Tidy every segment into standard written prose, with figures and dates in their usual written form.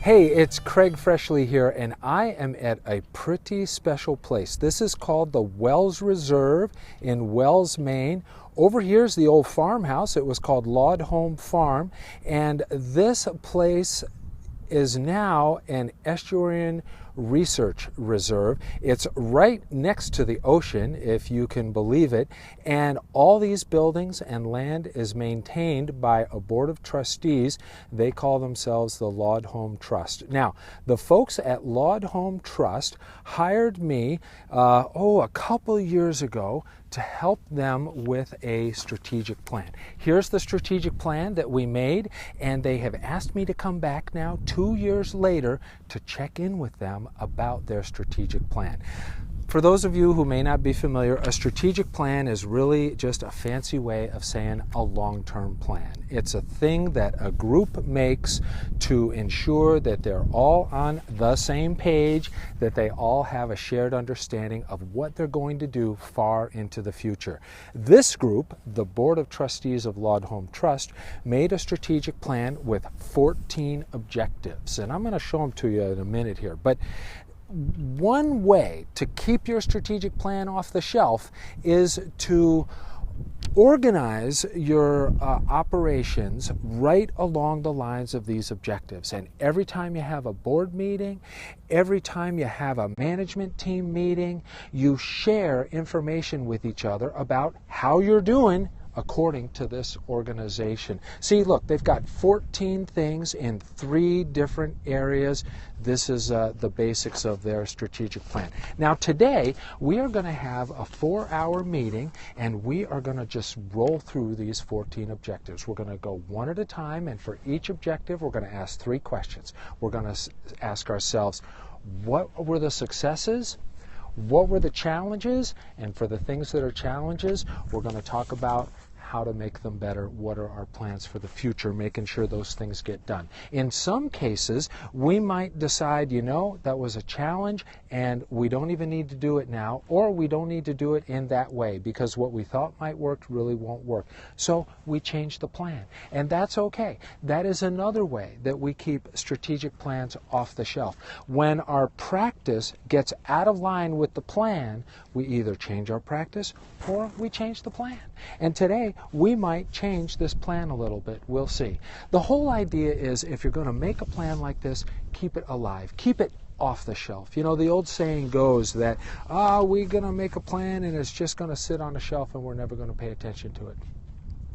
Hey, it's Craig Freshley here, and I am at a pretty special place. This is called the Wells Reserve in Wells, Maine. Over here is the old farmhouse. It was called Laud Home Farm, and this place is now an estuarine research reserve. It's right next to the ocean, if you can believe it, and all these buildings and land is maintained by a board of trustees. They call themselves the Laud Home Trust. Now, the folks at Laud Home Trust hired me a couple years ago to help them with a strategic plan. Here's the strategic plan that we made, and they have asked me to come back now 2 years later to check in with them about their strategic plan. For those of you who may not be familiar, a strategic plan is really just a fancy way of saying a long-term plan. It's a thing that a group makes to ensure that they're all on the same page, that they all have a shared understanding of what they're going to do far into the future. This group, the Board of Trustees of Laud Home Trust, made a strategic plan with 14 objectives, and I'm going to show them to you in a minute here. But one way to keep your strategic plan off the shelf is to organize your operations right along the lines of these objectives. And every time you have a board meeting, every time you have a management team meeting, you share information with each other about how you're doing according to this organization. See, look, they've got 14 things in 3 different areas. This is the basics of their strategic plan. Now today, we are going to have a 4-hour meeting, and we are going to just roll through these 14 objectives. We're going to go one at a time, and for each objective, we're going to ask 3 questions. We're going to ask ourselves, what were the successes? What were the challenges? And for the things that are challenges, we're going to talk about how to make them better. What are our plans for the future, making sure those things get done. In some cases, we might decide, that was a challenge and we don't even need to do it now, or we don't need to do it in that way because what we thought might work really won't work. So we change the plan, and that's okay. That is another way that we keep strategic plans off the shelf. When our practice gets out of line with the plan, we either change our practice or we change the plan. And today, we might change this plan a little bit. We'll see. The whole idea is, if you're going to make a plan like this, keep it alive. Keep it off the shelf. The old saying goes that, we're going to make a plan and it's just going to sit on the shelf and we're never going to pay attention to it.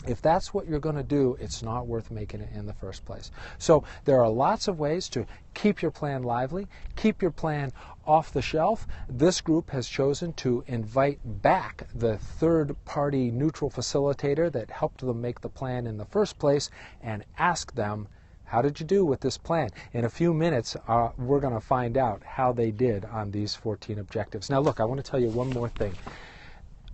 If that's what you're going to do, it's not worth making it in the first place. So there are lots of ways to keep your plan lively, keep your plan off the shelf. This group has chosen to invite back the third-party neutral facilitator that helped them make the plan in the first place and ask them, how did you do with this plan? In a few minutes, we're going to find out how they did on these 14 objectives. Now look, I want to tell you one more thing.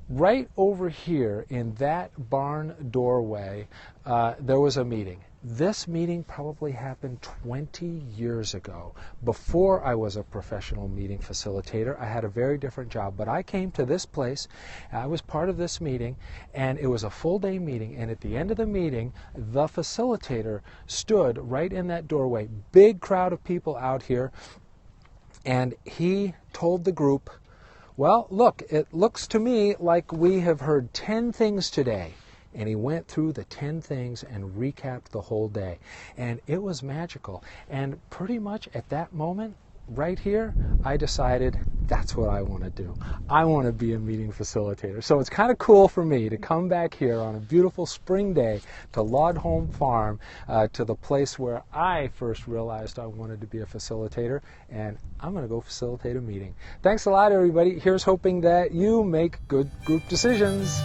Right over here in that barn doorway, there was a meeting. This meeting probably happened 20 years ago. Before I was a professional meeting facilitator, I had a very different job. But I came to this place, I was part of this meeting, and it was a full-day meeting. And at the end of the meeting, the facilitator stood right in that doorway. Big crowd of people out here. And he told the group, well, look, it looks to me like we have heard 10 things today. And he went through the 10 things and recapped the whole day. And it was magical. And pretty much at that moment, right here, I decided that's what I want to do. I want to be a meeting facilitator. So it's kind of cool for me to come back here on a beautiful spring day to Laud Home Farm, to the place where I first realized I wanted to be a facilitator, and I'm going to go facilitate a meeting. Thanks a lot, everybody. Here's hoping that you make good group decisions.